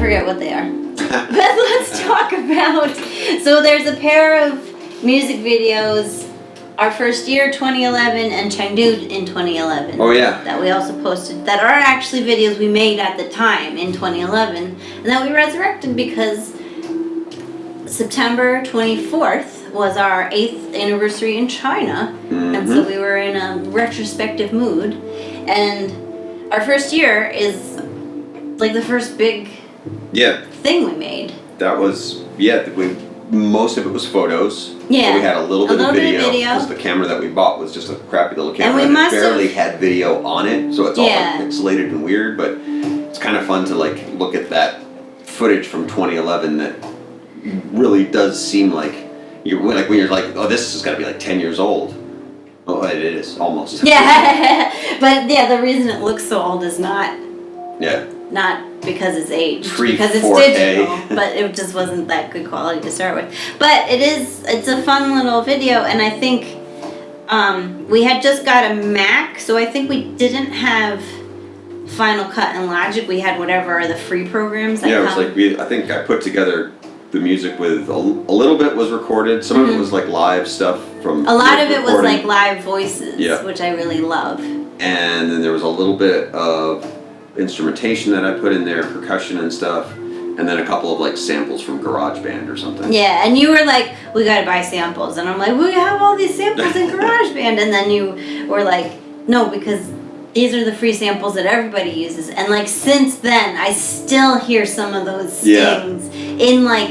forget what they are. But let's talk about... So there's a pair of music videos, our first year, 2011, and Chengdu in 2011. Oh, yeah. That we also posted, that are actually videos we made at the time in 2011, and that we resurrected because September 24th was our 8th anniversary in China, and so we were in a retrospective mood, and our first year is like the first big thing we made. That was, most of it was photos. Yeah. We had a little bit of video because the camera that we bought was just a crappy little camera and it barely had video on it, so it's all like pixelated and weird, but it's kind of fun to like look at that footage from 2011 that really does seem like when you're like, oh, this has got to be like 10 years old. Oh, it is almost. Yeah, but the reason it looks so old is not because it's aged, because it's 4K. digital, but it just wasn't that good quality to start with. But it's a fun little video, and I think we had just got a Mac, so I think we didn't have Final Cut and Logic. We had whatever are the free programs that it was like I think I put together the music with a little bit was recorded. Some of it was like live stuff from. A lot of it was like live voices, which I really love. And then there was a little bit of instrumentation that I put in there, percussion and stuff, and then a couple of like samples from GarageBand or something. Yeah, and you were like, we gotta buy samples, and I'm like, we have all these samples in GarageBand, and then you were like, no, because these are the free samples that everybody uses, and like since then, I still hear some of those things in like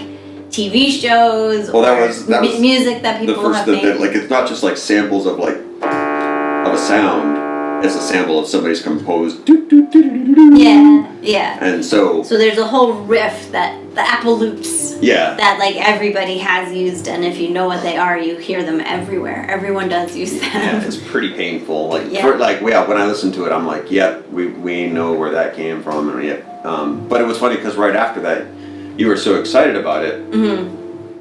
TV shows or that was music that people have made. Like it's not just like samples of like of a sound. It's a sample of somebody's composed. Yeah. And so there's a whole riff that the Apple loops. That like everybody has used, and if you know what they are, you hear them everywhere. Everyone does use them. Yeah, it's pretty painful. Like when I listen to it, I'm like, we know where that came from, and but it was funny because right after that, you were so excited about it.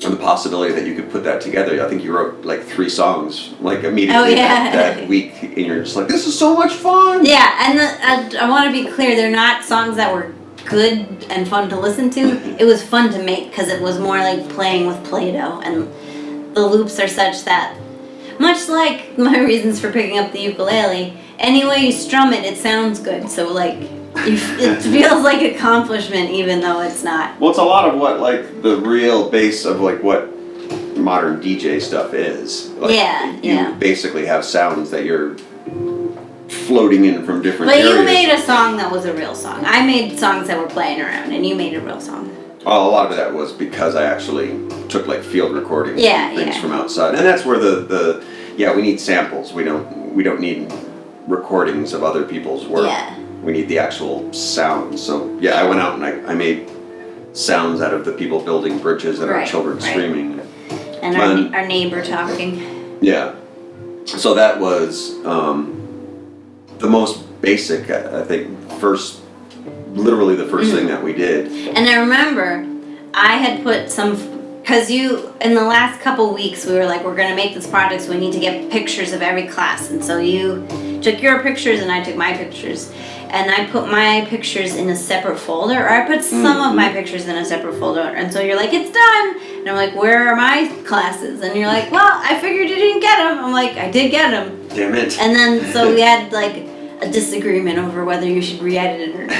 And the possibility that you could put that together. I think you wrote like 3 songs like immediately that week, and you're just like, this is so much fun. Yeah, and I want to be clear, they're not songs that were good and fun to listen to. It was fun to make because it was more like playing with Play-Doh, and the loops are such that, much like my reasons for picking up the ukulele, any way you strum it, it sounds good. So like, it feels like accomplishment even though it's not. Well, it's a lot of what like the real base of like what modern DJ stuff is. Like, you basically have sounds that you're floating in from different areas. But you made a song that was a real song. I made songs that were playing around, and you made a real song. Well, a lot of that was because I actually took like field recordings and things from outside, and that's where we need samples. We don't need recordings of other people's work. We need the actual sound. So I went out and I made sounds out of the people building bridges and our children screaming. And our neighbor talking. Yeah. So that was the most basic, I think, literally the first thing that we did. And I remember I had put because in the last couple weeks, we were like, we're going to make this project, so we need to get pictures of every class. And so you took your pictures and I took my pictures. And I put my pictures in a separate folder, or I put some of my pictures in a separate folder. And so you're like, it's done. And I'm like, where are my classes? And you're like, well, I figured you didn't get them. I'm like, I did get them. Damn it. And then, so we had like a disagreement over whether you should re-edit it or not.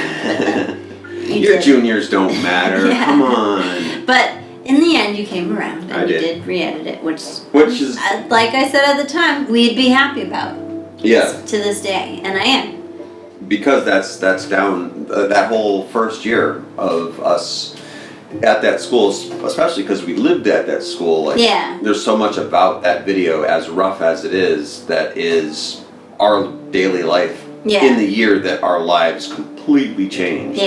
But then your juniors don't matter. Come on. But in the end, you came around and you did re-edit it, which is, like I said at the time, we'd be happy about. To this day, and I am. Because that's down that whole first year of us at that school, especially because we lived at that school. Like, there's so much about that video, as rough as it is, that is our daily life in the year that our lives completely changed.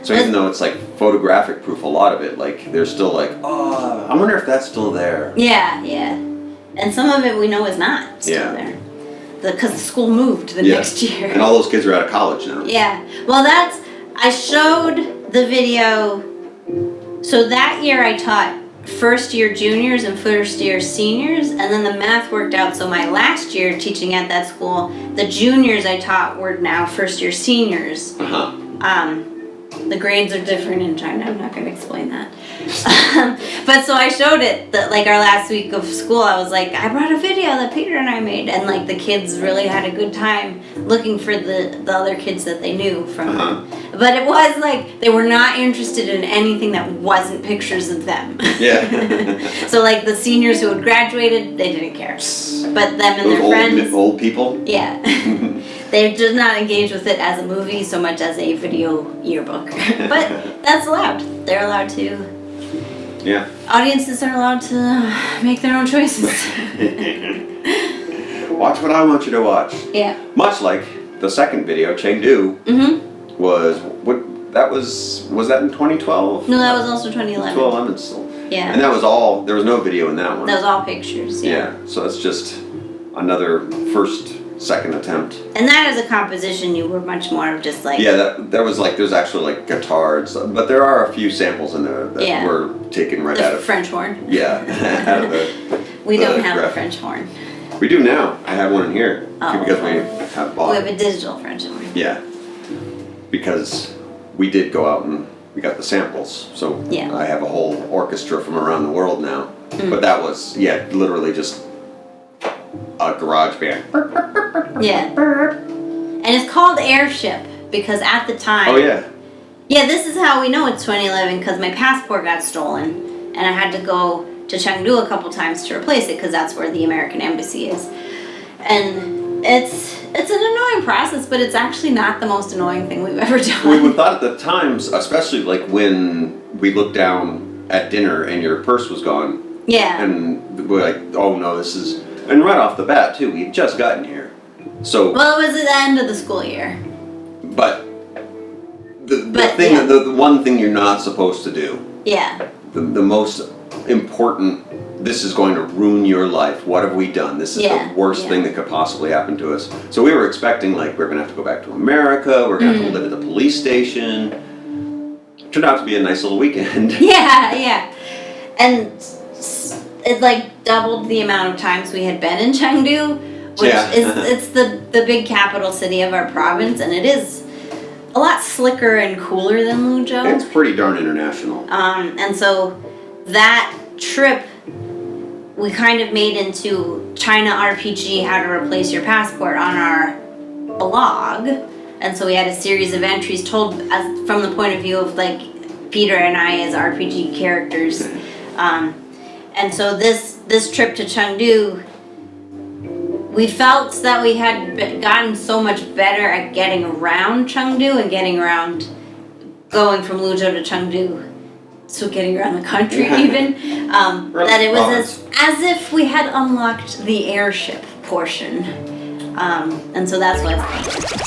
So even though it's like photographic proof, a lot of it, like they're still like, oh, I wonder if that's still there. And some of it we know is not still there. Because the school moved the next year. And all those kids are out of college now. Well, I showed the video. So that year I taught first year juniors and first year seniors, and then the math worked out. So my last year teaching at that school, the juniors I taught were now first year seniors. The grades are different in China. I'm not going to explain that. But so I showed it that like our last week of school. I was like, I brought a video that Peter and I made, and like the kids really had a good time looking for the other kids that they knew from them. But it was like they were not interested in anything that wasn't pictures of them. Yeah. So like the seniors who had graduated, they didn't care. But them and Those their friends, old people. yeah. They did not engage with it as a movie so much as a video yearbook. But that's allowed. They're allowed to. Yeah. Audiences are allowed to make their own choices. Watch what I want you to watch. Yeah. Much like the second video, Chengdu, was was that in 2012? No, that was also 2011. 2011 still. Yeah. And that was all. There was no video in that one. That was all pictures. Yeah. So it's just another second attempt. And that as a composition, you were much more of just like. Yeah, there was like there's actually like guitar and stuff, but there are a few samples in there that were taken right out of French horn. Yeah, out of the. We don't have a French horn. We do now. I have one in here because we have bought. We have a digital French horn. Yeah, because we did go out and we got the samples, so I have a whole orchestra from around the world now. But that was literally just a garage band. Yeah. And it's called Airship because at the time. Oh yeah. Yeah, this is how we know it's 2011 because my passport got stolen and I had to go to Chengdu a couple times to replace it because that's where the American embassy is. And it's an annoying process, but it's actually not the most annoying thing we've ever done. We thought at the times, especially like when we looked down at dinner and your purse was gone. Yeah. And we're like, oh no, this is... And right off the bat, too, we'd just gotten here. So... Well, it was at the end of the school year. But... The one thing you're not supposed to do. Yeah. The most important... This is going to ruin your life. What have we done? This is the worst thing that could possibly happen to us. So we were expecting, like, we're going to have to go back to America. We're going to have to live at the police station. Turned out to be a nice little weekend. Yeah. And it, like, doubled the amount of times we had been in Chengdu, which it's the big capital city of our province, and it is a lot slicker and cooler than Luzhou. It's pretty darn international. And so that trip we kind of made into China RPG, How to Replace Your Passport on our blog. And so we had a series of entries told from the point of view of like Peter and I as RPG characters. And so this trip to Chengdu, we felt that we had gotten so much better at getting around Chengdu and getting around going from Luzhou to Chengdu. So getting around the country even, that it was as if we had unlocked the airship portion. And so that's why it's